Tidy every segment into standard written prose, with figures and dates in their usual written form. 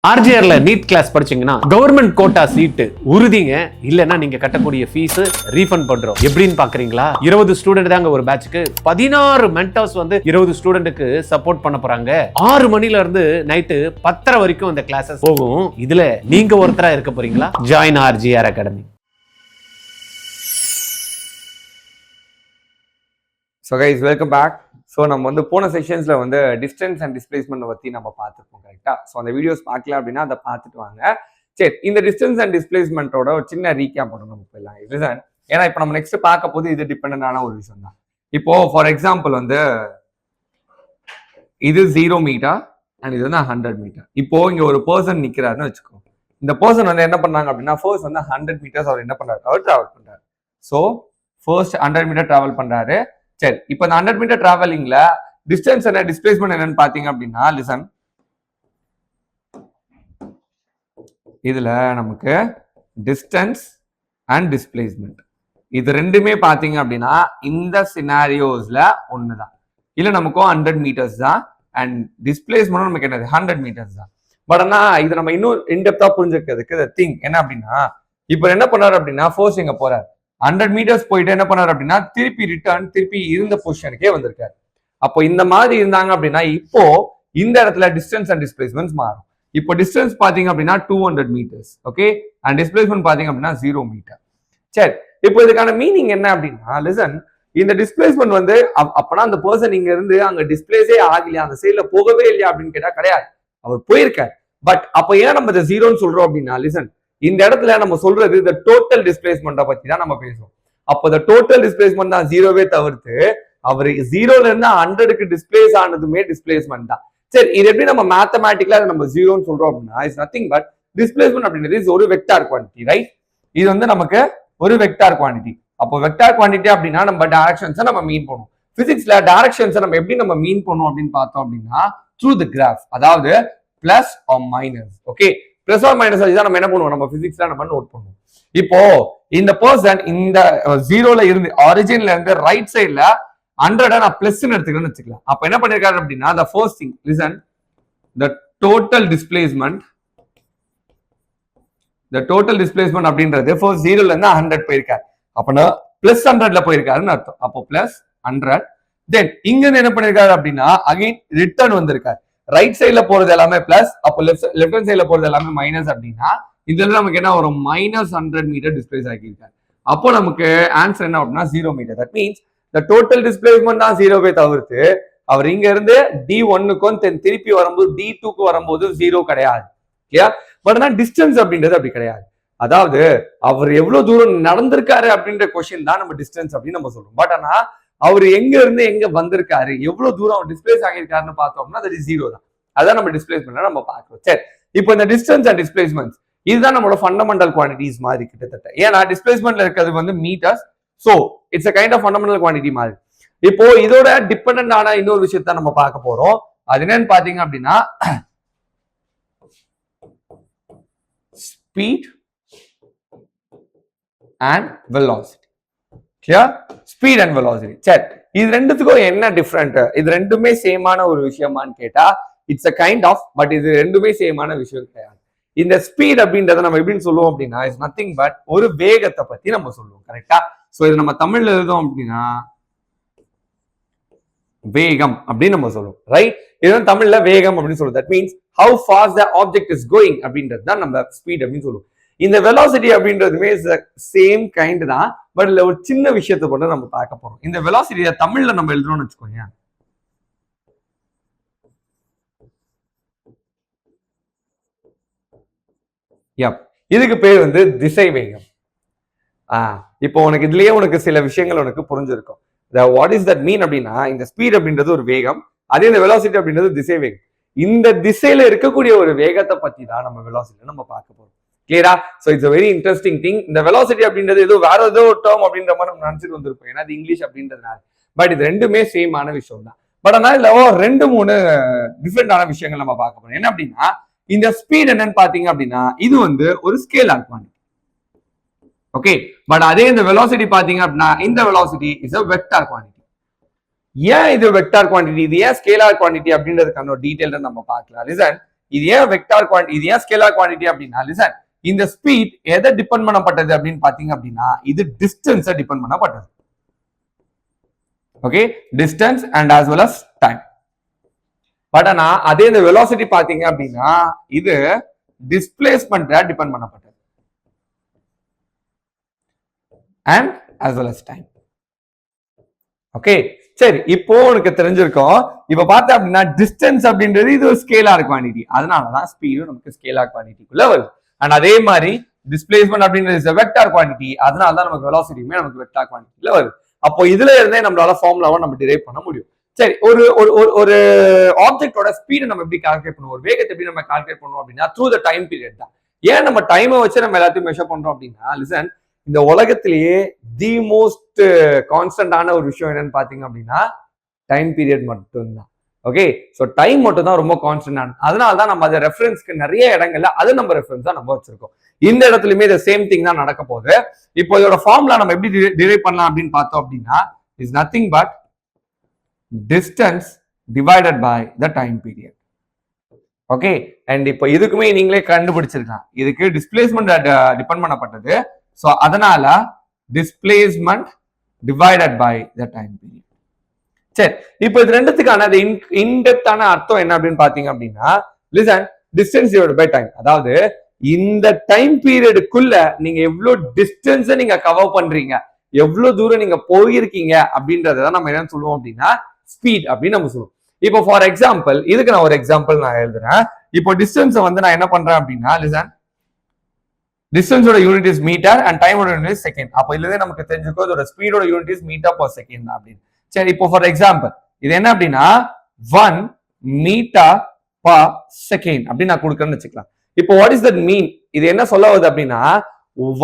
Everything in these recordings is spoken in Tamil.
ஆர்ஜிஆர்ல நீட் கிளாஸ் படிச்சீங்கன்னா கவர்மெண்ட் கோட்டா சீட்டு உறுதிங்க. இல்லன்னா நீங்க கட்டக்கூடிய ஃபீஸ் ரீஃபண்ட் பண்றோம். எப்படின்னு பாக்குறீங்களா? 20 ஸ்டூடெண்ட் தாங்க ஒரு பேட்ச்க்கு. 16 மென்டர்ஸ் வந்து 20 ஸ்டூடெண்ட்டுக்கு சப்போர்ட் பண்ண போறாங்க. 6 மணில இருந்து நைட்டு 10:30 வரைக்கும் இந்த கிளாஸஸ் போகும். இதுல நீங்க ஒருத்தரா இருக்க போறீங்களா? Join RGR academy. So guys, welcome back. So நம்ம வந்து போன செஷன்ஸ்ல வந்து டிஸ்டன்ஸ் அண்ட் டிஸ்பிளேஸ்மெண்ட் பற்றி நம்ம பார்த்துருப்போம், கரெக்டா? ஸோ அந்த வீடியோஸ் பார்க்கல அப்படின்னா அதை பார்த்துட்டு வாங்க. சரி, இந்த டிஸ்டன்ஸ் அண்ட் டிஸ்பிளேஸ்மெண்ட்டோட ஒரு சின்ன ரீகேப் பண்ணணும் நம்ம போயிடலாம். இதுதான், ஏன்னா இப்போ நம்ம நெக்ஸ்ட் பார்க்க போது இது டிபெண்டான ஒரு விஷயம் தான். இப்போ ஃபார் எக்ஸாம்பிள் வந்து இது 0 மீட்டர் அண்ட் இது வந்து 100 மீட்டர். இப்போ இங்க ஒரு பர்சன் நிக்கிறாருன்னு வச்சுக்கோ. இந்த பர்சன் வந்து என்ன பண்ணாங்க அப்படின்னா ஃபர்ஸ்ட் வந்து 100 மீட்டர்ஸ் அவர் என்ன பண்றாரு, அவர் டிராவல் பண்றாரு. ஸோ ஃபர்ஸ்ட் 100 மீட்டர் டிராவல் பண்றாரு. சரி, இப்போ இந்த 100 மீட்டர் டிராவலிங்ல டிஸ்டன்ஸ் என்ன டிஸ்பிளேஸ்மெண்ட் என்னன்னு பாத்தீங்க அப்படின்னா, லிசன், இதுல நமக்கு டிஸ்டன்ஸ் அண்ட் டிஸ்பிளேஸ்மெண்ட் இது ரெண்டுமே பாத்தீங்க அப்படின்னா இந்த சினாரியோஸ்ல ஒண்ணுதான். இல்ல நமக்கும் 100 மீட்டர்ஸ் தான் அண்ட் டிஸ்பிளேஸ்மெண்ட் நமக்கு என்னது 100 மீட்டர்ஸ் தான். பட் ஆனா இது நம்ம இன்னும் இன்டெப்தா புரிஞ்சுக்கிறதுக்கு திங் என்ன அப்படின்னா, இப்போ என்ன பண்ணாரு அப்படின்னா ஃபர்ஸ்ட் இங்க போறாரு, 100 மீட்டர்ஸ் போயிட்டு என்ன பண்ணாரு அப்படின்னா திருப்பி இருந்த பொசிஷனுக்கே வந்திருக்காரு. அப்போ இந்த மாதிரி இருந்தாங்க அப்படின்னா இப்போ இந்த இடத்துல டிஸ்டன்ஸ் அண்ட் டிஸ்பிளேஸ்மெண்ட் மாறும். இப்போ டிஸ்டன்ஸ் பாத்தீங்க அப்படின்னா 200 மீட்டர்ஸ், ஓகே, அண்ட் டிஸ்பிளேஸ்மெண்ட் பாத்தீங்க அப்படின்னா 0 மீட்டர். சரி, இப்போ இதுக்கான மீனிங் என்ன அப்படின்னா, லிசன், இந்த டிஸ்பிளேஸ்மெண்ட் வந்து அப்பனா அந்த பர்சன் இங்க இருந்து அங்க டிஸ்பிளேஸே ஆகலையா, அந்த சைட்ல போகவே இல்லையா அப்படின்னு கேட்டா கிடையாது, அவர் போயிருக்காரு. பட் அப்ப ஏன் நம்ம இதை 0ன்னு சொல்றோம் அப்படின்னா, லிசன், இந்த இடத்துல நம்ம சொல்றது இந்த டோட்டல் டிஸ்பிளேஸ்மெண்ட்டை பத்தி தான் நம்ம பேசுவோம். அப்போ இந்த டோட்டல் டிஸ்பிளேஸ்மெண்ட் தான் 0வே தவிர்த்து அவர் 0ல இருந்து 100க்கு டிஸ்பிளேஸ் ஆனதுமே டிஸ்பிளேஸ்மெண்ட் தான். சரி, இது எப்படி நம்ம மேத்தமேட்டிக்கலா நம்ம 0ன்னு சொல்றோம் அப்படின்னா, இட்ஸ் நத்திங் பட் டிஸ்பிளேஸ்மெண்ட் அப்படின்றது ஒரு வெக்டார் குவான்டிட்டி, ரைட்? இது வந்து நமக்கு ஒரு வெக்டார் குவான்டிட்டி. அப்போ வெக்டார் குவான்டிட்டி அப்படின்னா நம்ம டைரக்ஷன்ஸை நம்ம மீன் பண்ணுவோம். பிசிக்ஸ்ல டைரக்ஷன்ஸை நம்ம எப்படி நம்ம மீன் பண்ணுவோம் அப்படின்னு பார்த்தோம் அப்படின்னா த்ரூ தி கிராஃப், அதாவது plus or minus. Okay, plus or minus தான் நம்ம என்ன பண்ணுவோம், நம்ம பிசிக்ஸ்ல நம்ம நோட் பண்ணுவோம். இப்போ இந்த பர்சன் இந்த 0ல இருந்து ஆரிஜின்ல இருந்து ரைட் சைட்ல 100 நான் பிளஸ் எடுத்துக்கிறேன்னு வச்சுக்கலாம். அப்ப என்ன பண்ணிருக்காரு அப்படின்னா, the first thing, listen, the total displacement அப்படின்றது first 0ல இருந்து 100 போயிருக்காரு. அப்பனா பிளஸ் 100ல போயிருக்காருன்னு அர்த்தம். அப்போ பிளஸ் 100. தென் இங்க இருந்து என்ன பண்ணிருக்காரு அப்படின்னா அகைன் ரிட்டர்ன் வந்திருக்காரு. ரைட் சைட்ல போறது எல்லாமே பிளஸ், அப்போ லெஃப்ட் ஹேண்ட் சைட்ல போறது எல்லாமே மைனஸ் அப்படின்னா இதுல நமக்கு என்ன வரும், -100 மீட்டர் டிஸ்பிளேஸ் ஆகியிருக்காரு. அப்போ நமக்கு ஆன்சர் என்ன அப்படின்னா 0 metre. That means the total displacement தான் 0வே தவிர்த்து அவர் இங்க இருந்து D1க்கும் திருப்பி வரும்போது D2க்கு வரும்போது 0 கிடையாது. பட் ஆனா டிஸ்டன்ஸ் அப்படின்றது அப்படி கிடையாது. அதாவது அவர் எவ்வளவு தூரம் நடந்திருக்காரு அப்படின்ற கொஸ்டின் தான் நம்ம டிஸ்டன்ஸ் அப்படின்னு நம்ம சொல்றோம். பட் ஆனா அவர் எங்க இருந்து எங்க வந்திருக்காரு, எவ்வளவு தூரம் அவர் டிஸ்பிளேஸ் ஆகியிருக்காருன்னு பார்த்தோம்னா அது 0 தான். அதான் நம்ம டிஸ்பிளேஸ்மெண்ட் நம்ம பார்க்கிறோம். சரி, இப்போ இந்த டிஸ்டன்ஸ் அண்ட் டிஸ்பிளேஸ்மெண்ட் இதுதான் நம்மளோட ஃபண்டமெண்டல் குவான்டிட்டிஸ் மாதிரி கிட்டத்தட்ட. ஏன்னா டிஸ்பிளேஸ்மெண்ட்ல இருக்கிறது வந்து metres, so it's a kind of fundamental quantity மாதிரி. இப்போ இதோட டிபெண்டன்ட் ஆன இன்னொரு விஷயத்த நம்ம பார்க்க போறோம். அது என்னன்னு பாத்தீங்க அப்படின்னா speed and velocity. Clear? Speed and velocity. சரி, இது ரெண்டுத்துக்கும் என்ன டிஃபரெண்ட்? இது ரெண்டுமே சேமான ஒரு விஷயமான்னு கேட்டா it's a kind of, but இது ரெண்டுமே சேமான விஷயம் கிடையாது. இந்த ஸ்பீட் அப்படின்றத நம்ம எப்படின்னு சொல்லுவோம் அப்படின்னா இட்ஸ் நத்திங் பட் ஒரு வேகத்தை பத்தி நம்ம சொல்லுவோம், கரெக்டா? சோ இது நம்ம தமிழ்ல எழுதும் அப்படின்னா வேகம் அப்படின்னு நம்ம சொல்லுவோம், ரைட்? இதுதான் தமிழ்ல வேகம் அப்படின்னு சொல்லுவோம். That means how fast the object is going அப்படின்றது தான் நம்ம ஸ்பீட் அப்படின்னு சொல்லுவோம். இந்த வெலாசிட்டி அப்படின்றதுமே சேம் கைண்ட் தான், பட் இல்ல ஒரு சின்ன விஷயத்தை மட்டும் நம்ம பார்க்க போறோம். இந்த வெலாசிட்டியை தமிழ்ல நம்ம எழுதுறோம்னு வச்சுக்கோங்க, இதுக்கு பேர் வந்து திசை வேகம். இப்போ உனக்கு இதுலயே உனக்கு சில விஷயங்கள் உனக்கு புரிஞ்சிருக்கும். வாட் இஸ் தட் மீன் அப்படின்னா, இந்த ஸ்பீட் அப்படின்றது ஒரு வேகம், அதே இந்த வெலாசிட்டி அப்படின்றது திசை வேகம். இந்த திசையில இருக்கக்கூடிய ஒரு வேகத்தை பத்தி தான் நம்ம வெலாசிட்டி நம்ம பார்க்க போறோம். கிளியரா? So it's a very interesting thing. இந்த வெலாசிட்டி அப்படின்றது ஏதோ வேற ஏதோ ஒரு டேர்ம் அப்படின்ற மாதிரி நம்ம நினைச்சிட்டு வந்திருப்போம், ஏன்னா அது இங்கிலீஷ் அப்படின்றதுனால. பட் இது ரெண்டுமே சேமான விஷயம் தான். பட் ஆனால் இல்ல 2-3 டிஃப்ரெண்டான விஷயங்கள் நம்ம பார்க்க போறோம். என்ன அப்படின்னா, இந்த ஸ்பீட் என்னன்னு பாத்தீங்க அப்படின்னா இது வந்து ஒரு ஸ்கேலார் குவான்டிட்டி, ஓகே. பட் அதே இந்த வெலாசிட்டி பாத்தீங்க அப்படின்னா இந்த velocity is a vector quantity. ஏன் இது வெக்டார் குவான்டிட்டி, இது ஏன் ஸ்கேலார் குவான்டிட்டி அப்படின்றதுக்கான டீடைல் நம்ம பார்க்கலாம். லிசன், இது ஏன் வெக்டார் குவான்டிட்டி, இது ஏன் ஸ்கேலார் குவான்டிட்டி அப்படின்னா லிசன், இந்த ஸ்பீட் எதை டிபெண்ட் பண்ணப்பட்டது அப்படின்னு பாத்தீங்க அப்படின்னா இது டிஸ்டன்ஸை டிபெண்ட் பண்ணப்பட்டது. Okay, distance and as well as time. But ஆனா அதே இந்த வெலாசிட்டி பாத்தீங்க அப்படின்னா இது டிஸ்பிளேஸ்மெண்ட்டை டிபெண்ட் பண்ணப்பட்டது and as well as time. Okay, சரி, இப்போ உனக்கு தெரிஞ்சிருக்கும். இப்ப பார்த்தா அப்படின்னா டிஸ்டன்ஸ் அப்படின்றது இது ஒரு ஸ்கேலார் குவான்டிட்டி, அதனாலதான் ஸ்பீடும் நமக்கு ஸ்கேலார் குவான்டிட்டிக்குள்ள வருது. அண்ட் அதே மாதிரி டிஸ்பிளேஸ்மெண்ட் அப்படின்றது வெக்டார் குவான்டிட்டி, அதனாலதான் நமக்கு வெலாசிட்டியுமே நமக்கு வெக்டார் குவான்டிட்டில வருது. அப்போ இதுல இருந்தே நம்மளால ஃபார்முலாவை நம்ம டிரைவ் பண்ண முடியும். சரி, ஒரு ஒரு ஆப்ஜெக்டோட ஸ்பீடை நம்ம எப்படி கால்குலேட் பண்ணுவோம், ஒரு வேகத்தை எப்படி நம்ம கால்குலேட் பண்ணுவோம் அப்படின்னா த்ரூ த டைம் பீரியட் தான். ஏன் நம்ம டைமை வச்சு நம்ம எல்லாத்தையும் மெஷர் பண்றோம் அப்படின்னா லிசன், இந்த உலகத்திலேயே தி மோஸ்ட் கான்ஸ்டன்டான ஒரு விஷயம் என்னன்னு பாத்தீங்க அப்படின்னா டைம் பீரியட் மட்டும்தான். ஓகே, ஸோ டைம் மட்டும் தான் ரொம்ப கான்ஸ்டன்டான, அதனாலதான் நம்ம அதை ரெஃபரன்ஸ்க்கு நிறைய இடங்கள்ல அது நம்ம ரெஃபரன்ஸ் தான் நம்ம வச்சிருக்கோம். இந்த இடத்துலயுமே இந்த சேம் திங் தான் நடக்க போகுது. இப்போ இதோட ஃபார்முலா நம்ம எப்படி டிரைவ் பண்ணலாம் அப்படின்னு பார்த்தோம் அப்படின்னா is nothing but distance divided by the time period. Okay, and இப்போ இதுக்குமே நீங்களே கண்டுபிடிச்சிருக்கலாம், இதுக்கு டிஸ்பிளேஸ்மெண்ட் டிபெண்ட் பண்ணப்பட்டது. ஸோ அதனால displacement divided by the time period. சரி, இப்போ இது ரெண்டுத்துக்கான இன்டெப்தான அர்த்தம் என்ன அப்படின்னு பாத்தீங்க அப்படின்னா listen, distance divided by time, அதாவது இந்த டைம் பீரியடுக்குள்ள நீங்க எவ்வளவு டிஸ்டன்ஸை நீங்க கவர் பண்றீங்க, எவ்வளவு தூரம் நீங்க போயிருக்கீங்க அப்படின்றத நம்ம என்ன சொல்லுவோம் அப்படின்னா ஸ்பீட் அப்படின்னு நம்ம சொல்லுவோம். இப்போ ஃபார் எக்ஸாம்பிள் இதுக்கு நான் ஒரு எக்ஸாம்பிள் நான் எழுதுறேன். இப்போ டிஸ்டன்ஸை வந்து நான் என்ன பண்றேன் அப்படின்னா லிசன், டிஸ்டன்ஸோட யூனிட் இஸ் மீட்டர் அண்ட் டைமோட யூனிட் இஸ் செகண்ட். அப்போ இதுல நமக்கு தெரிஞ்சுக்கோ இதோட ஸ்பீடோட unit is metre per second அப்படின்னு. சரி, இப்போ ஃபார் எக்ஸாம்பிள் இது என்ன அப்படின்னா 1 மீட்டர் பர் செகண்ட் அப்படின்னு நான் கொடுக்கறேன்னு வச்சுக்கலாம். இப்போ வாட் இஸ் தட் மீன், இது என்ன சொல்ல வருது அப்படின்னா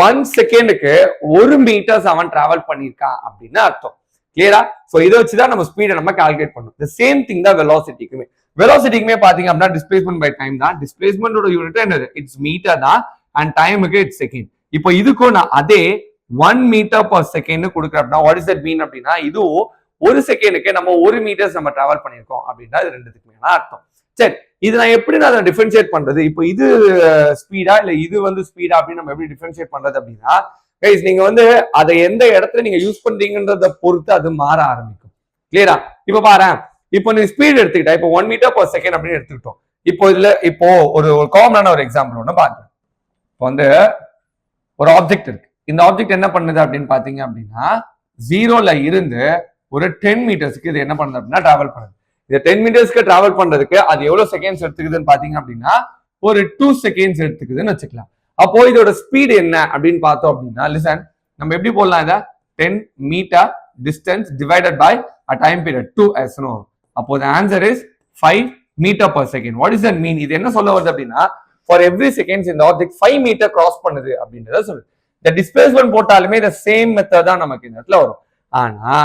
1 செகண்டுக்கு 1 மீட்டர்ஸ் அவன் டிராவல் பண்ணிருக்கான் அப்படின்னு அர்த்தம். கிளியரா? சோ இதை வச்சுதான் நம்ம ஸ்பீடை நம்ம கால்குலேட் பண்ணணும். தி சேம் திங் தான் வெலாசிட்டிக்குமே. வெலாசிட்டிக்குமே பாத்தீங்க அப்படின்னா டிஸ்பிளேஸ்மெண்ட் பை டைம் தான். டிஸ்பிளேஸ்மெண்டோட யூனிட் என்னது, இட்ஸ் மீட்டர் தான், அண்ட் டைமுக்கு இட்ஸ் செகண்ட். இப்போ இதுக்கும் நான் அதே 1 மீட்டர் பர் செகண்ட் கொடுக்குறேன் அப்படின்னா வாட் இஸ் தட் மீன் அப்படின்னா இதுவும் 1 செகண்டுக்கு நம்ம 1 மீட்டர்ஸ் நம்ம டிராவல் பண்ணிருக்கோம் அப்படின்னா இது ரெண்டுத்துக்குமே அர்த்தம். சரி, இது நான் எப்படி நான் டிஃபரன்ஷியேட் பண்றது, இப்போ இது ஸ்பீடா இல்ல இது வந்து ஸ்பீடா அப்படின்னு நம்ம எப்படி டிஃபரன்ஷியேட் பண்றது அப்படின்னா கைஸ், நீங்க வந்து அதை எந்த இடத்துல நீங்க யூஸ் பண்றீங்கன்றத பொறுத்து அது மாற ஆரம்பிக்கும். கிளியரா? இப்ப பாரு, இப்போ நீ ஸ்பீட் எடுத்துக்கிட்டா, இப்போ 1 மீட்டர் பர் செகண்ட் அப்படின்னு எடுத்துக்கிட்டோம். இப்போ இதுல இப்போ ஒரு காமனான ஒரு எக்ஸாம்பிள் ஒண்ணு பாருங்க. இப்போ வந்து ஒரு ஆப்ஜெக்ட் இருக்கு. இந்த ஆப்ஜெக்ட் என்ன பண்ணுது அப்படின்னு பாத்தீங்க அப்படின்னா 0ல இருந்து ஒரு 10 மீட்டர்ஸ்க்கு இது என்ன பண்ணுது அப்படின்னா டிராவல் பண்ணுது. இந்த 10 மீட்டர்ஸ்க்கு டிராவல் பண்றதுக்கு அது எவ்வளவு செகண்ட்ஸ் எடுத்துக்குதுன்னு பாத்தீங்க அப்படின்னா ஒரு 2 செகண்ட்ஸ் எடுத்துக்குதுன்னு வச்சுக்கலாம். அப்போ இதோட ஸ்பீட் என்ன அப்படின்னு பார்த்தோம் அப்படின்னா லிசன், நம்ம எப்படி போடலாம் இதை 10 metre distance divided by a time period 2s. அப்போ the answer is 5 metre per second. what is that mean, இது என்ன சொல்ல வருது அப்படின்னா for every seconds இந்த ஆப்ஜெக்ட் 5 மீட்டர் கிராஸ் பண்ணுது அப்படின்றத சொல்லுது. இந்த டிஸ்பிளேஸ்மெண்ட் போட்டாலுமே இந்த சேம் மெத்தட் தான் நமக்கு இந்த இடத்துல வரும். ஆனா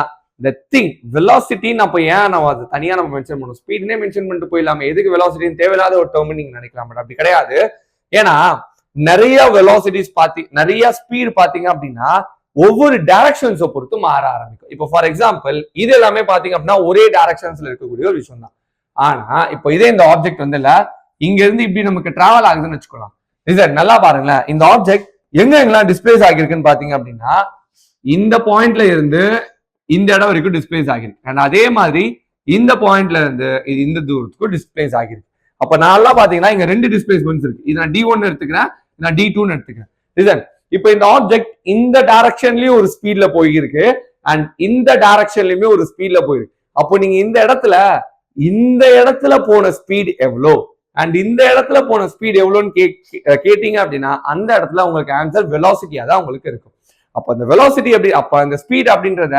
the thing velocity அப்ப ஏன் நம்ம அது தனியா நம்ம மென்ஷன் பண்ணணும், ஸ்பீட்னே மென்ஷன் பண்ணிட்டு போயிடலாமே, எதுக்கு வெலாசிட்டின்னு தேவையில்லாத ஒரு டேர்ம் நீங்க நினைக்கலாம். பட் அப்படி கிடையாது. ஏன்னா நிறைய வெலாசிட்டிஸ் நிறைய ஸ்பீட் பாத்தீங்க அப்படின்னா ஒவ்வொரு டைரக்ஷன்ஸை பொறுத்து மாற ஆரம்பிக்கும். இப்போ ஃபார் எக்ஸாம்பிள் இது எல்லாமே பாத்தீங்க அப்படின்னா ஒரே டைரக்ஷன்ஸ்ல இருக்கக்கூடிய ஒரு விஷயம் தான். ஆனா இப்போ இதே இந்த ஆப்ஜெக்ட் வந்து இல்ல இங்க இருந்து இப்படி நமக்கு டிராவல் ஆகுதுன்னு வச்சுக்கலாம். இது நல்லா பாருங்களேன், இந்த ஆப்ஜெக்ட் எங்கெல்லாம் டிஸ்பிளேஸ் ஆகிருக்குன்னு பாத்தீங்க அப்படின்னா இந்த பாயிண்ட்ல இருந்து இந்த இடம் வரைக்கும் டிஸ்பிளேஸ் ஆகிருக்கு. அண்ட் அதே மாதிரி இந்த பாயிண்ட்ல இருந்து இது இந்த தூரத்துக்கும் டிஸ்பிளேஸ் ஆகிருக்கு. அப்ப நல்லா பாத்தீங்கன்னா இங்க 2 டிஸ்பிளேஸ்மெண்ட்ஸ் இருக்கு. இது நான் D1 எடுத்துக்கிறேன், நான் D2 எடுத்துக்கிறேன். ரிசன், இப்போ இந்த ஆப்ஜெக்ட் இந்த டைரக்ஷன்லயும் ஒரு ஸ்பீட்ல போயிருக்கு அண்ட் இந்த டைரக்ஷன்லயுமே ஒரு ஸ்பீட்ல போயிருக்கு. அப்போ நீங்க இந்த இடத்துல போன ஸ்பீட் எவ்வளோ அண்ட் இந்த இடத்துல போன ஸ்பீட் எவ்வளோன்னு கேட்டீங்க அப்படின்னா அந்த இடத்துல உங்களுக்கு ஆன்சர் வெலாசிட்டியா தான் உங்களுக்கு இருக்கும். அப்ப அந்த வெலாசிட்டி எப்படி, அப்ப அந்த ஸ்பீட் அப்படின்றத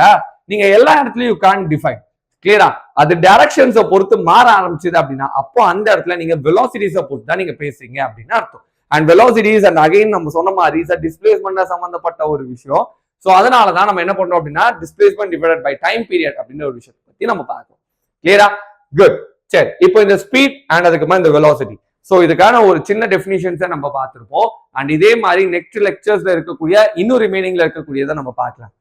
நீங்க எல்லா இடத்துலயும் யூ கான் டிஃபைன். கிளியரா? அது டைரக்ஷன்ஸை பொறுத்து மாற ஆரம்பிச்சது அப்படின்னா அப்போ அந்த இடத்துல நீங்க வெலாசிட்டிஸை பொறுத்து தான் நீங்க பேசுறீங்க அப்படின்னு அர்த்தம். அண்ட் வெலாசிட்டிஸ் அண்ட் அகைன் நம்ம சொன்ன மாதிரி டிஸ்பிளேஸ்மெண்ட் சம்பந்தப்பட்ட ஒரு விஷயம். சோ அதனாலதான் நம்ம என்ன பண்றோம் அப்படின்னா displacement divided by time period அப்படின்ற ஒரு விஷயத்தை பத்தி நம்ம பார்க்கணும். கிளியரா? குட். சரி, இப்போ இந்த ஸ்பீட் அண்ட் அதுக்கு இந்த வெலாசிட்டி, சோ இதுக்கான ஒரு சின்ன டெஃபினிஷன்ஸை நம்ம பார்த்திருப்போம். அண்ட் இதே மாதிரி நெக்ஸ்ட் லெக்சர்ஸ்ல இருக்கக்கூடிய இன்னும் ரிமைனிங்ல இருக்கக்கூடியதை நம்ம பார்க்கலாம்.